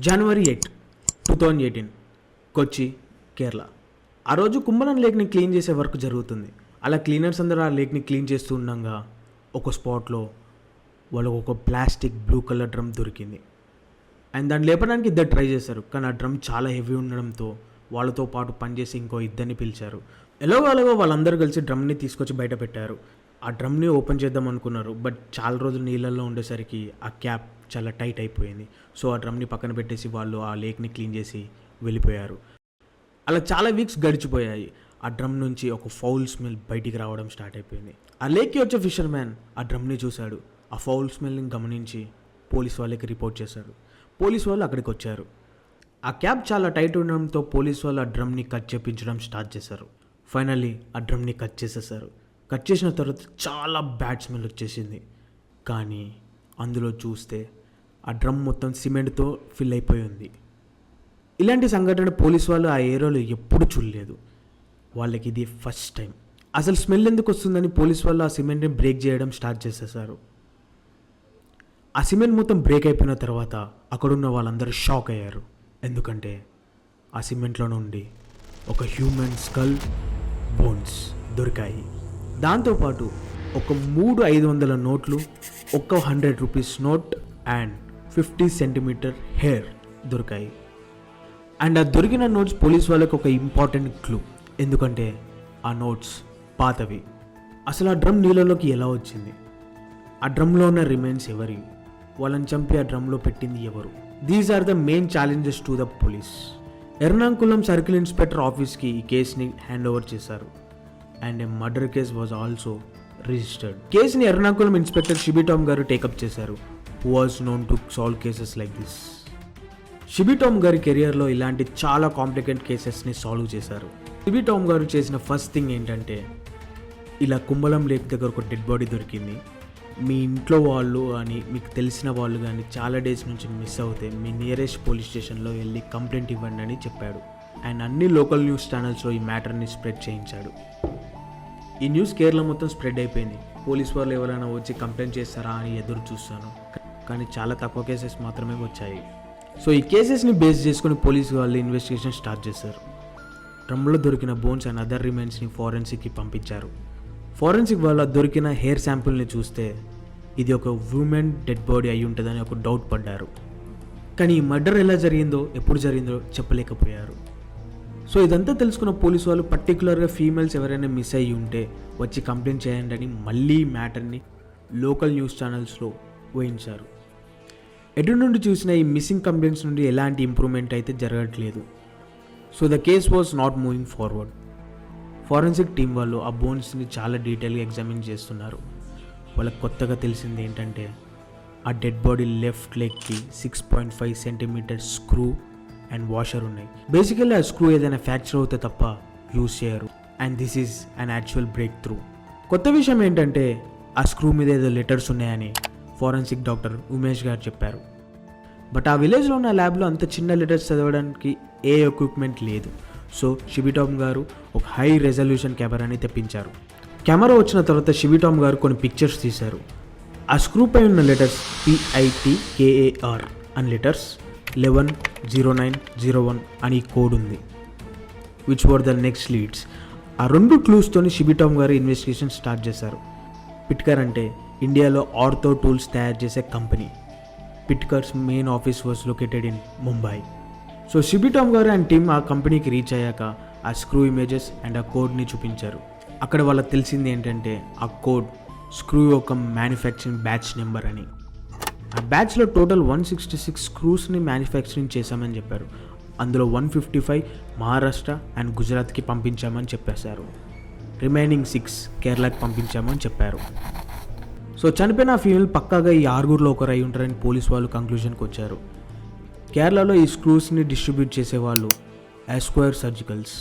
జనవరి 8, 2018 కొచ్చి, కేరళ. ఆ రోజు కుంభలం లేక్ని క్లీన్ చేసే వర్క్ జరుగుతుంది. అలా క్లీనర్స్ అందరూ ఆ లేక్ని క్లీన్ చేస్తూ ఉండగా ఒక స్పాట్లో వాళ్ళకు ఒక ప్లాస్టిక్ బ్లూ కలర్ డ్రమ్ దొరికింది. అండ్ దాన్ని లేపడానికి ఇద్దరు ట్రై చేశారు, కానీ ఆ డ్రమ్ చాలా హెవీ ఉండడంతో వాళ్ళతో పాటు పనిచేసి ఇంకో ఇద్దరిని పిలిచారు. ఎలాగో వాళ్ళందరూ కలిసి డ్రమ్ని తీసుకొచ్చి బయట పెట్టారు. ఆ డ్రమ్ని ఓపెన్ చేద్దాం అనుకున్నారు, బట్ చాలా రోజులు నీళ్ళల్లో ఉండేసరికి ఆ క్యాప్ చాలా టైట్ అయిపోయింది. సో ఆ డ్రమ్ని పక్కన పెట్టేసి వాళ్ళు ఆ లేక్ని క్లీన్ చేసి వెళ్ళిపోయారు. అలా చాలా వీక్స్ గడిచిపోయాయి. ఆ డ్రమ్ నుంచి ఒక ఫౌల్ స్మెల్ బయటికి రావడం స్టార్ట్ అయిపోయింది. ఆ లేక్కి వచ్చే ఫిషర్ మ్యాన్ ఆ డ్రమ్ని చూశాడు. ఆ ఫౌల్ స్మెల్ని గమనించి పోలీస్ వాళ్ళకి రిపోర్ట్ చేశారు. పోలీస్ వాళ్ళు అక్కడికి వచ్చారు. ఆ క్యాప్ చాలా టైట్ ఉండడంతో పోలీస్ వాళ్ళు ఆ డ్రమ్ని కట్ చేయించడం స్టార్ట్ చేశారు. ఫైనల్లీ ఆ డ్రమ్ని కట్ చేసేసారు. కట్ చేసిన తర్వాత చాలా బ్యాడ్ స్మెల్ వచ్చేసింది. కానీ అందులో చూస్తే ఆ డ్రమ్ మొత్తం సిమెంట్తో ఫిల్ అయిపోయి ఉంది. ఇలాంటి సంఘటన పోలీస్ వాళ్ళు ఆ ఏరియాలో ఎప్పుడు చూడలేదు. వాళ్ళకి ఇది ఫస్ట్ టైం. అసలు స్మెల్ ఎందుకు వస్తుందని పోలీస్ వాళ్ళు ఆ సిమెంట్ని బ్రేక్ చేయడం స్టార్ట్ చేసేసారు. ఆ సిమెంట్ మొత్తం బ్రేక్ అయిపోయిన తర్వాత అక్కడున్న వాళ్ళందరూ షాక్ అయ్యారు. ఎందుకంటే ఆ సిమెంట్లో నుండి ఒక హ్యూమన్ స్కల్ బోన్స్ దొరికాయి. దాంతోపాటు ఒక 3 500 నోట్లు, ఒక 100 rupees note and 50 centimetre hair దొరికాయి. అండ్ ఆ దొరికిన నోట్స్ పోలీస్ వాళ్ళకి ఒక ఇంపార్టెంట్ క్లూ. ఎందుకంటే ఆ నోట్స్ పాతవి. అసలు ఆ డ్రమ్ నీళ్ళలోకి ఎలా వచ్చింది? ఆ డ్రమ్లో ఉన్న రిమైన్స్ ఎవరి? వాళ్ళని చంపి ఆ డ్రమ్లో పెట్టింది ఎవరు? These are the main challenges to the police. Ernakulam circle inspector ఆఫీస్కి ఈ కేసుని హ్యాండ్ ఓవర్ చేశారు. And a murder case was also registered. కేసుని ఎర్నాకుళం ఇన్స్పెక్టర్ షిబి టామ్ గారు టేకప్ చేశారు, who was known to solve cases like this. Shibi Tom గారి కెరియర్లో ఇలాంటి చాలా కాంప్లికేటెడ్ కేసెస్ని సాల్వ్ చేశారు. షిబి టామ్ గారు చేసిన ఫస్ట్ థింగ్ ఏంటంటే, ఇలా కుంభలం లేక్ దగ్గర ఒక డెడ్ బాడీ దొరికింది, మీ ఇంట్లో వాళ్ళు కానీ మీకు తెలిసిన వాళ్ళు కానీ చాలా డేస్ నుంచి మిస్ అవుతే మీ నియరెస్ట్ పోలీస్ స్టేషన్లో వెళ్ళి కంప్లైంట్ ఇవ్వండి అని చెప్పాడు. అండ్ అన్ని లోకల్ న్యూస్ ఛానల్స్లో ఈ మ్యాటర్ని స్ప్రెడ్ చేయించాడు. ఈ న్యూస్ కేరళ మొత్తం స్ప్రెడ్ అయిపోయింది. పోలీస్ వాళ్ళు ఎవరైనా వచ్చి కంప్లైంట్ చేస్తారా అని ఎదురు చూస్తాను, కానీ చాలా తక్కువ కేసెస్ మాత్రమే వచ్చాయి. సో ఈ కేసెస్ని బేస్ చేసుకుని పోలీసు వాళ్ళు ఇన్వెస్టిగేషన్ స్టార్ట్ చేశారు. డ్రమ్లో దొరికిన బోన్స్ అండ్ అదర్ రిమైన్స్ని ఫారెన్సిక్కి పంపించారు. ఫారెన్సిక్ వాళ్ళ దొరికిన హెయిర్ శాంపుల్ని చూస్తే ఇది ఒక ఉమెన్ డెడ్ బాడీ అయి ఉంటుందని ఒక డౌట్ పడ్డారు. కానీ ఈ మర్డర్ ఎలా జరిగిందో, ఎప్పుడు జరిగిందో చెప్పలేకపోయారు. సో ఇదంతా తెలుసుకున్న పోలీసు వాళ్ళు పర్టికులర్గా ఫీమేల్స్ ఎవరైనా మిస్ అయ్యి ఉంటే వచ్చి కంప్లైంట్ చేయండి అని మళ్ళీ మ్యాటర్ని లోకల్ న్యూస్ ఛానల్స్లో వేయించారు. ఎటు నుండి చూసిన ఈ మిస్సింగ్ కంప్లైంట్స్ నుండి ఎలాంటి ఇంప్రూవ్మెంట్ అయితే జరగట్లేదు. So the case was not moving forward. Forensic team వాళ్ళు ఆ బోన్స్ని చాలా డీటెయిల్గా ఎగ్జామిన్ చేస్తున్నారు. వాళ్ళకి కొత్తగా తెలిసింది ఏంటంటే, ఆ డెడ్ బాడీ లెఫ్ట్ లెగ్కి 6.5 సెంటీమీటర్ స్క్రూ అండ్ వాషర్ ఉన్నాయి. బేసికల్లీ ఆ స్క్రూ ఏదైనా ఫ్రాక్చర్ అవుతే తప్ప యూజ్ చేయరు. And this is an actual breakthrough. కొత్త విషయం ఏంటంటే, ఆ స్క్రూ మీద ఏదో లెటర్స్ ఉన్నాయని ఫారెన్సిక్ డాక్టర్ ఉమేష్ గారు చెప్పారు. బట్ ఆ విలేజ్లో ఉన్న ల్యాబ్లో అంత చిన్న లెటర్స్ చదవడానికి ఏ ఎక్విప్మెంట్ లేదు. సో షిబి టామ్ గారు ఒక హై రెజల్యూషన్ కెమెరాని తెప్పించారు. కెమెరా వచ్చిన తర్వాత షిబి టామ్ గారు కొన్ని పిక్చర్స్ తీశారు. ఆ స్క్రూ పై ఉన్న లెటర్స్ PITKAR అని లెటర్స్, 110901 అని కోడ్ ఉంది, which were the next leads. ఆ 2 క్లూస్తోని షిబి టామ్ గారు ఇన్వెస్టిగేషన్ స్టార్ట్ చేశారు. పిట్కర్ అంటే ఇండియాలో ఆర్థో టూల్స్ తయారు చేసే కంపెనీ. Pitkar's main office was located in Mumbai. So Shibi Tom గారు అండ్ టీమ్ ఆ కంపెనీకి రీచ్ అయ్యాక ఆ స్క్రూ ఇమేజెస్ అండ్ ఆ కోడ్ని చూపించారు. అక్కడ వాళ్ళకి తెలిసింది ఏంటంటే, ఆ కోడ్ స్క్రూ యొక్క మ్యానుఫ్యాక్చరింగ్ బ్యాచ్ నెంబర్ అని. ఆ బ్యాచ్లో టోటల్ 166 స్క్రూస్ని మ్యానుఫ్యాక్చరింగ్ చేశామని చెప్పారు. అందులో 155 మహారాష్ట్ర అండ్ గుజరాత్కి పంపించామని చెప్పేశారు. రిమైనింగ్ 6 కేరళకి పంపించామని చెప్పారు. సో చనిపోయిన ఫీమేల్ పక్కాగా ఈ 6గురిలో ఒకరు అయి ఉంటారని పోలీస్ వాళ్ళు కంక్లూజన్కి వచ్చారు. కేరళలో ఈ స్క్రూస్ని డిస్ట్రిబ్యూట్ చేసేవాళ్ళు ఎస్క్వైర్ సర్జికల్స్.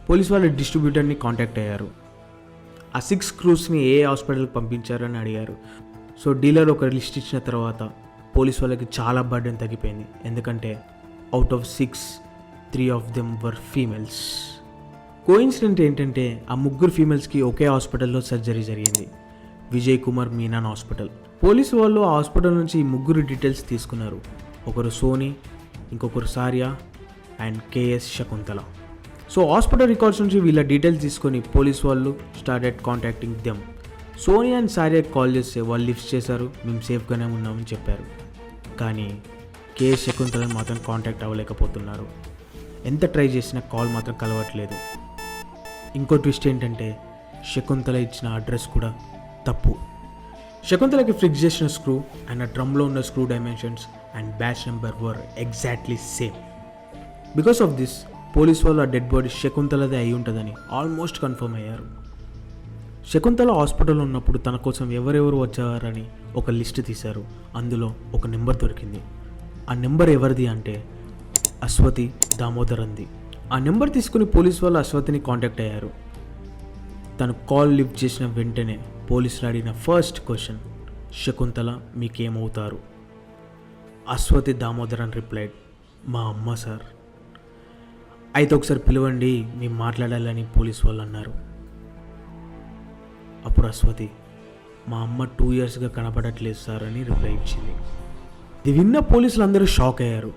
పోలీస్ వాళ్ళు డిస్ట్రిబ్యూటర్ని కాంటాక్ట్ అయ్యారు. ఆ 6 స్క్రూస్ని ఏ హాస్పిటల్కి పంపించారని అడిగారు. సో డీలర్ ఒక లిస్ట్ ఇచ్చిన తర్వాత పోలీస్ వాళ్ళకి చాలా బర్డెన్ తగ్గిపోయింది. ఎందుకంటే out of 6, 3 of them were females. Coincident ఏంటంటే, ఆ 3 ఫీమేల్స్కి ఒకే హాస్పిటల్లో సర్జరీ జరిగింది, విజయ్ కుమార్ మీనన్ హాస్పిటల్. పోలీసు వాళ్ళు ఆ హాస్పిటల్ నుంచి ఈ 3 డీటెయిల్స్ తీసుకున్నారు. ఒకరు సోనీ, ఇంకొకరు Saria and KS Shakuntala. So hospital records నుంచి వీళ్ళ డీటెయిల్స్ తీసుకొని పోలీస్ వాళ్ళు started contacting them. Sonia and సారియాకి కాల్ చేస్తే వాళ్ళు లిఫ్ట్ చేశారు, మేము సేఫ్గానే ఉన్నామని చెప్పారు. కానీ కేఎస్ శకుంతలను మాత్రం కాంటాక్ట్ అవ్వలేకపోతున్నారు. ఎంత ట్రై చేసినా కాల్ మాత్రం కలవట్లేదు. ఇంకో ట్విస్ట్ ఏంటంటే శకుంతల ఇచ్చిన అడ్రస్ కూడా తప్పు. శకుంతలకి ఫిక్స్ చేసిన స్క్రూ అండ్ ఆ డ్రమ్లో ఉన్న screw dimensions and batch number were exactly same. Because of this police వాళ్ళు ఆ డెడ్ బాడీ శకుంతలదే అయి ఉంటుందని ఆల్మోస్ట్ కన్ఫర్మ్ అయ్యారు. శకుంతల హాస్పిటల్లో ఉన్నప్పుడు తన కోసం ఎవరెవరు వచ్చారని ఒక లిస్ట్ తీశారు. అందులో ఒక నెంబర్ దొరికింది. ఆ నెంబర్ ఎవరిది అంటే అశ్వతి దామోదరంది. ఆ నెంబర్ తీసుకుని పోలీస్ వాళ్ళు అశ్వతిని కాంటాక్ట్ అయ్యారు. తను కాల్ లిఫ్ట్ చేసిన వెంటనే పోలీసులు అడిగిన ఫస్ట్ క్వశ్చన్, శకుంతల మీకేమవుతారు? అశ్వతి దామోదరన్ రిప్లైడ్, మా అమ్మ సార్. అయితే ఒకసారి పిలవండి, మేము మాట్లాడాలని పోలీస్ వాళ్ళు అన్నారు. అప్పుడు అశ్వతి, మా అమ్మ 2 yearsగా కనపడట్లేదు సార్ అని రిప్లై ఇచ్చింది. ఇది విన్న పోలీసులు అందరూ షాక్ అయ్యారు.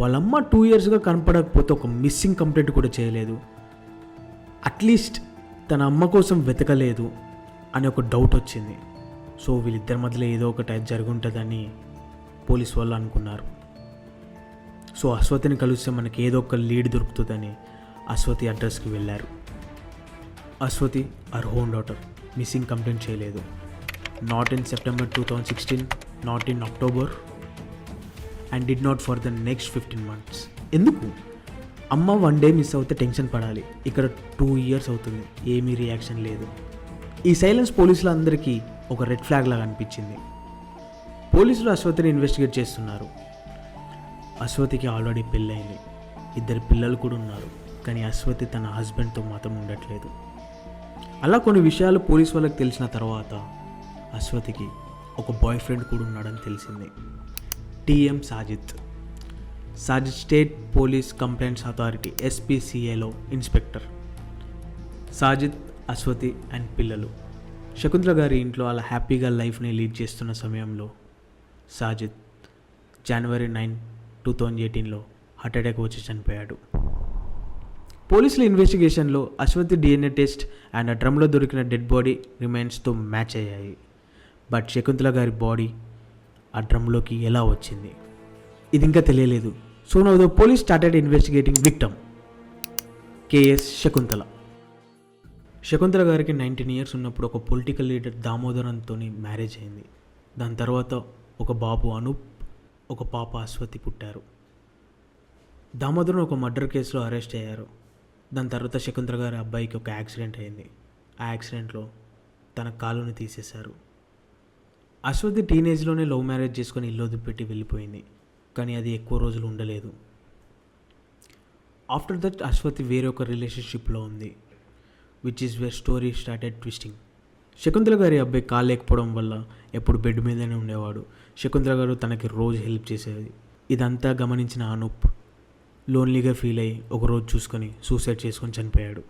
వాళ్ళమ్మ 2 yearsగా కనపడకపోతే ఒక మిస్సింగ్ కంప్లైంట్ కూడా చేయలేదు, అట్లీస్ట్ తన అమ్మ కోసం వెతకలేదు అని ఒక డౌట్ వచ్చింది. సో వీళ్ళిద్దరి మధ్యలో ఏదో ఒకటి జరుగుంటుందని పోలీస్ వాళ్ళు అనుకున్నారు. సో అశ్వతిని కలిస్తే మనకి ఏదో ఒక లీడ్ దొరుకుతుందని అశ్వతి అడ్రస్కి వెళ్ళారు. Aswathi her own daughter missing complaint చేయలేదు. Not in September 2016, not in October and did not for the next 15 months. ఎందుకు? అమ్మ 1 day మిస్ అవుతే టెన్షన్ పడాలి, ఇక్కడ 2 years అవుతుంది, ఏమీ రియాక్షన్ లేదు. ఈ సైలెన్స్ పోలీసులందరికీ ఒక రెడ్ ఫ్లాగ్ లాగా అనిపించింది. పోలీసులు అశ్వతిని ఇన్వెస్టిగేట్ చేస్తున్నారు. అశ్వతికి ఆల్రెడీ పెళ్ళయింది, 2 పిల్లలు కూడా ఉన్నారు. కానీ అశ్వతి తన హస్బెండ్తో మాత్రం ఉండట్లేదు. అలా కొన్ని విషయాలు పోలీస్ వాళ్ళకి తెలిసిన తర్వాత అశ్వతికి ఒక బాయ్ ఫ్రెండ్ కూడా ఉన్నాడని తెలిసింది. TM Sajid state police complaints authority SPCAలో ఇన్స్పెక్టర్. సాజిద్, అశ్వతి అండ్ పిల్లలు శకుంతల గారి ఇంట్లో అలా హ్యాపీగా లైఫ్ని లీడ్ చేస్తున్న సమయంలో సాజిద్ January 9, 2018లో హార్ట్ అటాక్ వచ్చి చనిపోయాడు. పోలీసుల ఇన్వెస్టిగేషన్లో అశ్వతి DNA టెస్ట్ అండ్ ఆ డ్రమ్లో దొరికిన డెడ్ బాడీ రిమైన్స్తో మ్యాచ్ అయ్యాయి. బట్ శకుంతల గారి బాడీ ఆ డ్రమ్లోకి ఎలా వచ్చింది ఇది ఇంకా తెలియలేదు. So now the police started investigating victim KS Shakuntala. Shakuntala గారికి 19 years ఉన్నప్పుడు ఒక పొలిటికల్ లీడర్ దామోదరంతో మ్యారేజ్ అయింది. దాని తర్వాత ఒక బాబు అనూప్, ఒక పాప అశ్వతి పుట్టారు. దామోదరం ఒక మర్డర్ కేసులో అరెస్ట్ అయ్యారు. దాని తర్వాత శకుంతల గారి అబ్బాయికి ఒక యాక్సిడెంట్ అయింది. ఆ యాక్సిడెంట్లో తన కాలుని తీసేశారు. అశ్వతి టీనేజ్లోనే లవ్ మ్యారేజ్ చేసుకొని ఇల్లు వదిలిపెట్టి వెళ్ళిపోయింది. కానీ అది ఎక్కువ రోజులు ఉండలేదు. ఆఫ్టర్ దట్ అశ్వతి వేరే ఒక రిలేషన్షిప్లో ఉంది, which is where story started twisting. Shakuntala గారి అబ్బాయి కాలు లేకపోవడం వల్ల ఎప్పుడు బెడ్ మీదనే ఉండేవాడు. శకుంతల గారు తనకి రోజు హెల్ప్ చేసేది. ఇదంతా గమనించిన అనూప్ లోన్లీగా ఫీల్ అయ్యి ఒకరోజు చూసుకొని సూసైడ్ చేసుకొని చనిపోయాడు.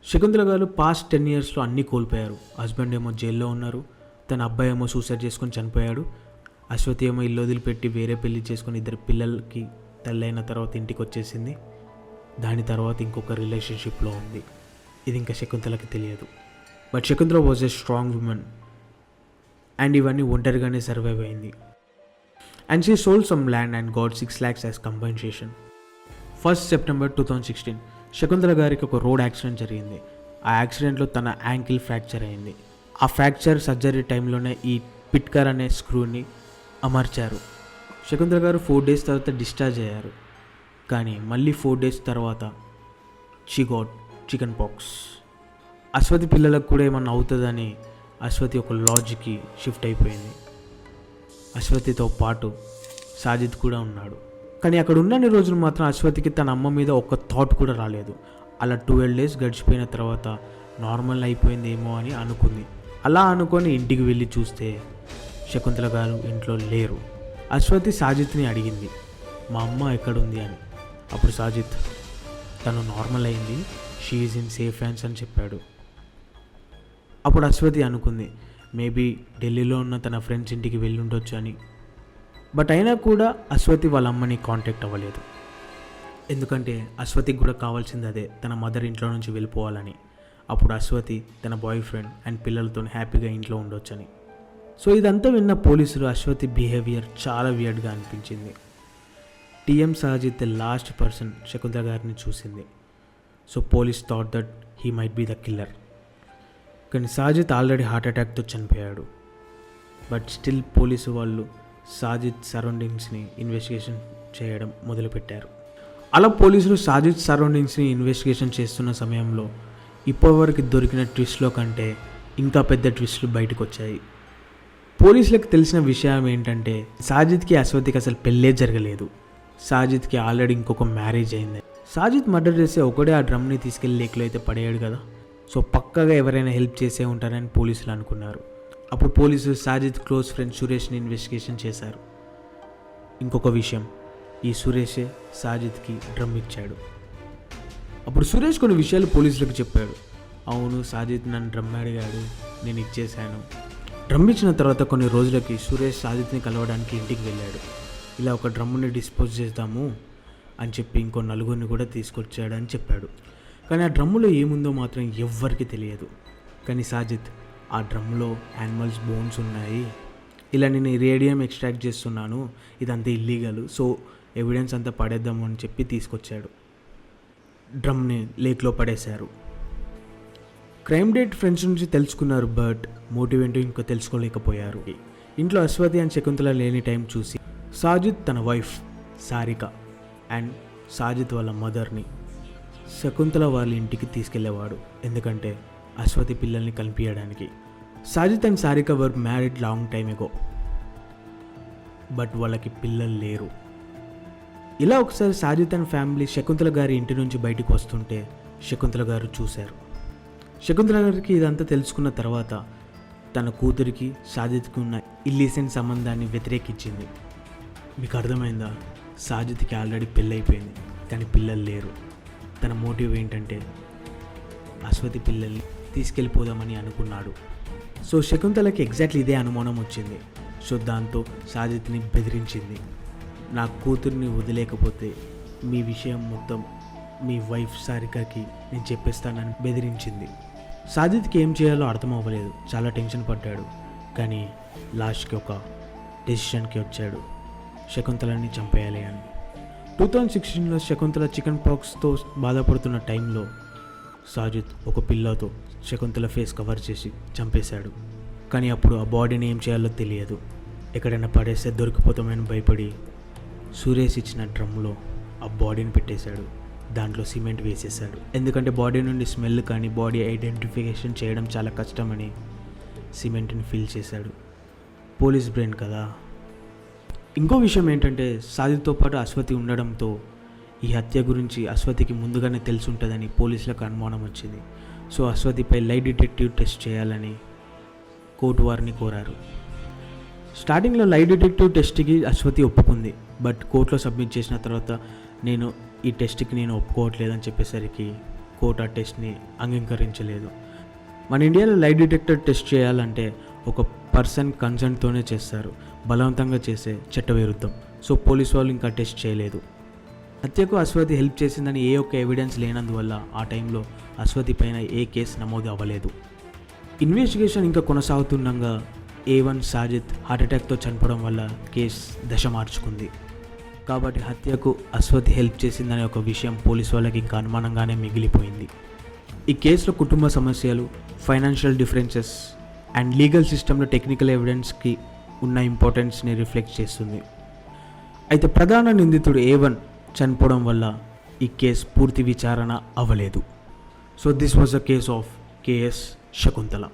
శకుంతల గారు పాస్ట్ 10 yearsలో అన్నీ కోల్పోయారు. హస్బెండ్ ఏమో జైల్లో ఉన్నారు, తన అబ్బాయి ఏమో సూసైడ్ చేసుకొని చనిపోయాడు. అశ్వతి ఏమో ఇల్లు వదిలిపెట్టి వేరే పెళ్లి చేసుకొని 2 పిల్లలకి తల్లైన తర్వాత ఇంటికి వచ్చేసింది. దాని తర్వాత ఇంకొక రిలేషన్షిప్లో ఉంది. ఇది ఇంకా శకుంతలకి తెలియదు. But Shakuntala was a strong women and ఇవన్నీ ఒంటరిగానే సర్వైవ్ అయింది. And she sold some land and got 6 lakhs as compensation. 1st September 2016 Shakuntala గారికి ఒక రోడ్ యాక్సిడెంట్ జరిగింది. ఆ యాక్సిడెంట్లో తన యాంకిల్ ఫ్రాక్చర్ అయింది. ఆ ఫ్రాక్చర్ సర్జరీ టైంలోనే ఈ పిట్కర్ అనే స్క్రూని అమర్చారు. శకుంతల గారు 4 days తర్వాత డిశ్చార్జ్ అయ్యారు. కానీ మళ్ళీ 4 days తర్వాత she got chicken pox. Ashwathi పిల్లలకు కూడా ఏమన్నా అవుతుందని అశ్వతి ఒక లాడ్జ్కి షిఫ్ట్ అయిపోయింది. అశ్వతితో పాటు సాజిద్ కూడా ఉన్నాడు. కానీ అక్కడ ఉన్నన్ని రోజులు మాత్రం అశ్వతికి తన అమ్మ మీద ఒక థాట్ కూడా రాలేదు. అలా 12 days గడిచిపోయిన తర్వాత నార్మల్ అయిపోయిందేమో అని అనుకుంది. అలా అనుకొని ఇంటికి వెళ్ళి చూస్తే శకుంతల గారు ఇంట్లో లేరు. అశ్వతి సాజిత్ని అడిగింది, మా అమ్మ ఎక్కడుంది అని. అప్పుడు సాజిత్ తను నార్మల్ అయింది, she is in safe hands అని చెప్పాడు. అప్పుడు అశ్వతి అనుకుంది మేబీ ఢిల్లీలో ఉన్న తన ఫ్రెండ్స్ ఇంటికి వెళ్ళి ఉండొచ్చు అని. బట్ అయినా కూడా అశ్వతి వాళ్ళ అమ్మని కాంటాక్ట్ అవ్వలేదు. ఎందుకంటే అశ్వతికి కూడా కావాల్సింది అదే, తన మదర్ ఇంట్లో నుంచి వెళ్ళిపోవాలని. అప్పుడు అశ్వతి తన బాయ్ ఫ్రెండ్ అండ్ పిల్లలతో హ్యాపీగా ఇంట్లో ఉండొచ్చని. సో ఇదంతా విన్న పోలీసులు అశ్వతి బిహేవియర్ చాలా వియర్డ్గా అనిపించింది. TM Sajid the last person Shakuntala గారిని చూసింది. So police thought that he might be the killer. కానీ సాజిద్ ఆల్రెడీ హార్ట్ అటాక్తో చనిపోయాడు. బట్ స్టిల్ పోలీసు వాళ్ళు సాజిద్ సరౌండింగ్స్ని ఇన్వెస్టిగేషన్ చేయడం మొదలుపెట్టారు. అలా పోలీసులు సాజిద్ సరౌండింగ్స్ని ఇన్వెస్టిగేషన్ చేస్తున్న సమయంలో ఇప్పటివరకు దొరికిన ట్విస్ట్లో కంటే ఇంకా పెద్ద ట్విస్ట్లు బయటకు వచ్చాయి. పోలీసులకు తెలిసిన విషయం ఏంటంటే సాజిద్కి అశ్వతికి అసలు పెళ్ళే జరగలేదు. సాజిద్కి ఆల్రెడీ ఇంకొక మ్యారేజ్ అయింది. సాజిద్ మర్డర్ చేస్తే ఒకటే ఆ డ్రమ్ని తీసుకెళ్లి లేక్లో అయితే పడేయాడు కదా. సో పక్కగా ఎవరైనా హెల్ప్ చేసే ఉంటారని పోలీసులు అనుకున్నారు. అప్పుడు పోలీసులు సాజిద్ క్లోజ్ ఫ్రెండ్ సురేష్ని ఇన్వెస్టిగేషన్ చేశారు. ఇంకొక విషయం, ఈ సురేషే సాజిద్కి డ్రమ్ ఇచ్చాడు. అప్పుడు సురేష్ కొన్ని విషయాలు పోలీసులకు చెప్పాడు. అవును, సాజిద్ నన్ను డ్రమ్ అడిగాడు, నేను ఇచ్చేశాను. డ్రమ్ ఇచ్చిన తర్వాత కొన్ని రోజులకి సురేష్ సాజిద్ని కలవడానికి ఇంటికి వెళ్ళాడు. ఇలా ఒక డ్రమ్ని డిస్పోజ్ చేద్దాము అని చెప్పి ఇంకో నలుగురిని కూడా తీసుకొచ్చాడని చెప్పాడు. కానీ ఆ డ్రమ్ములో ఏముందో మాత్రం ఎవ్వరికి తెలియదు. కానీ సాజిద్, ఆ డ్రమ్లో యానిమల్స్ బోన్స్ ఉన్నాయి, ఇలా నేను రేడియం ఎక్స్ట్రాక్ట్ చేస్తున్నాను, ఇదంతా ఇల్లీగల్, సో ఎవిడెన్స్ అంతా పడేద్దాము అని చెప్పి తీసుకొచ్చాడు. డ్రమ్ని లేక్లో పడేశారు. క్రైమ్ డేట్ ఫ్రెండ్స్ నుంచి తెలుసుకున్నారు, బట్ మోటివ్ ఏంటో ఇంకా తెలుసుకోలేకపోయారు. ఇంట్లో అశ్వతి అండ్ శకుంతల లేని టైం చూసి సాజిద్ తన వైఫ్ సారిక అండ్ సాజిద్ వాళ్ళ మదర్ని శకుంతల వాళ్ళ ఇంటికి తీసుకెళ్లేవాడు. ఎందుకంటే అశ్వతి పిల్లల్ని కనిపించడానికి. Sajid and Sarika were married long time ago, but వాళ్ళకి పిల్లలు లేరు. ఇలా ఒకసారి సాజిద్ అండ్ ఫ్యామిలీ శకుంతల గారి ఇంటి నుంచి బయటికి వస్తుంటే శకుంతల గారు చూశారు. శకుంతల గారికి ఇదంతా తెలుసుకున్న తర్వాత తన కూతురికి సాజిద్కి ఉన్న ఇల్లీసెంట్ సంబంధాన్ని వ్యతిరేకించింది. మీకు అర్థమైందా? సాజిద్కి ఆల్రెడీ పెళ్ళైపోయింది, కానీ పిల్లలు లేరు. తన మోటివ్ ఏంటంటే అశ్వతి పిల్లల్ని తీసుకెళ్ళిపోదామని అనుకున్నాడు. సో శకుంతలకి ఎగ్జాక్ట్లీ ఇదే అనుమానం వచ్చింది. సో దాంతో సాజిద్ని బెదిరించింది. నా కూతుర్ని వదిలేకపోతే మీ విషయం మొత్తం మీ వైఫ్ సారికకి నేను చెప్పేస్తానని బెదిరించింది. సాజిద్కి ఏం చేయాలో అర్థం అవ్వలేదు, చాలా టెన్షన్ పడ్డాడు. కానీ లాస్ట్కి ఒక డెసిషన్కి వచ్చాడు, శకుంతలని చంపేయాలి అని. 2016లో శకుంతల చికెన్ పాక్స్తో బాధపడుతున్న టైంలో సాజిద్ ఒక పిల్లతో శకుంతల ఫేస్ కవర్ చేసి చంపేశాడు. కానీ అప్పుడు ఆ బాడీని ఏం చేయాలో తెలియదు. ఎక్కడైనా పడేస్తే దొరికిపోతామని భయపడి సురేష్ ఇచ్చిన డ్రమ్లో ఆ బాడీని పెట్టేశాడు. దాంట్లో సిమెంట్ వేసేసాడు. ఎందుకంటే బాడీ నుండి స్మెల్ కానీ బాడీ ఐడెంటిఫికేషన్ చేయడం చాలా కష్టమని సిమెంట్ని ఫిల్ చేశాడు. పోలీస్ బ్రెయిన్ కదా. ఇంకో విషయం ఏంటంటే సాజిద్తో పాటు అశ్వతి ఉండడంతో ఈ హత్య గురించి అశ్వతికి ముందుగానే తెలుసుంటుందని పోలీసులకు అనుమానం వచ్చింది. సో అశ్వతిపై లై డిటెక్టివ్ టెస్ట్ చేయాలని కోర్టు వారిని కోరారు. స్టార్టింగ్లో లై డిటెక్టివ్ టెస్ట్కి అశ్వతి ఒప్పుకుంది. బట్ కోర్టులో సబ్మిట్ చేసిన తర్వాత ఈ టెస్ట్కి నేను ఒప్పుకోవట్లేదని చెప్పేసరికి కోర్టు ఆ టెస్ట్ని అంగీకరించలేదు. మన ఇండియాలో లై డిటెక్టర్ టెస్ట్ చేయాలంటే ఒక పర్సన్ కన్సెంట్తోనే చేస్తారు, బలవంతంగా చేసే చట్టవిరుద్ధం. సో పోలీసు వాళ్ళు ఇంకా టెస్ట్ చేయలేదు. హత్యకు అశ్వతి హెల్ప్ చేసిందని ఏ ఒక్క ఎవిడెన్స్ లేనందువల్ల ఆ టైంలో అశ్వతి పైన ఏ కేసు నమోదు అవ్వలేదు. ఇన్వెస్టిగేషన్ ఇంకా కొనసాగుతుండగా A1 సాజిద్ హార్ట్అటాక్తో చనిపోవడం వల్ల కేసు దశ మార్చుకుంది. కాబట్టి హత్యకు అశ్వతి హెల్ప్ చేసిందనే ఒక విషయం పోలీసు వాళ్ళకి ఇంకా అనుమానంగానే మిగిలిపోయింది. ఈ కేసులో కుటుంబ సమస్యలు, ఫైనాన్షియల్ డిఫరెన్సెస్ అండ్ లీగల్ సిస్టంలో టెక్నికల్ ఎవిడెన్స్కి ఉన్న ఇంపార్టెన్స్ని రిఫ్లెక్ట్ చేస్తుంది. అయితే ప్రధాన నిందితుడు A1 చనిపోవడం వల్ల ఈ కేసు పూర్తి విచారణ అవ్వలేదు. So this was the case of KS Shakuntala.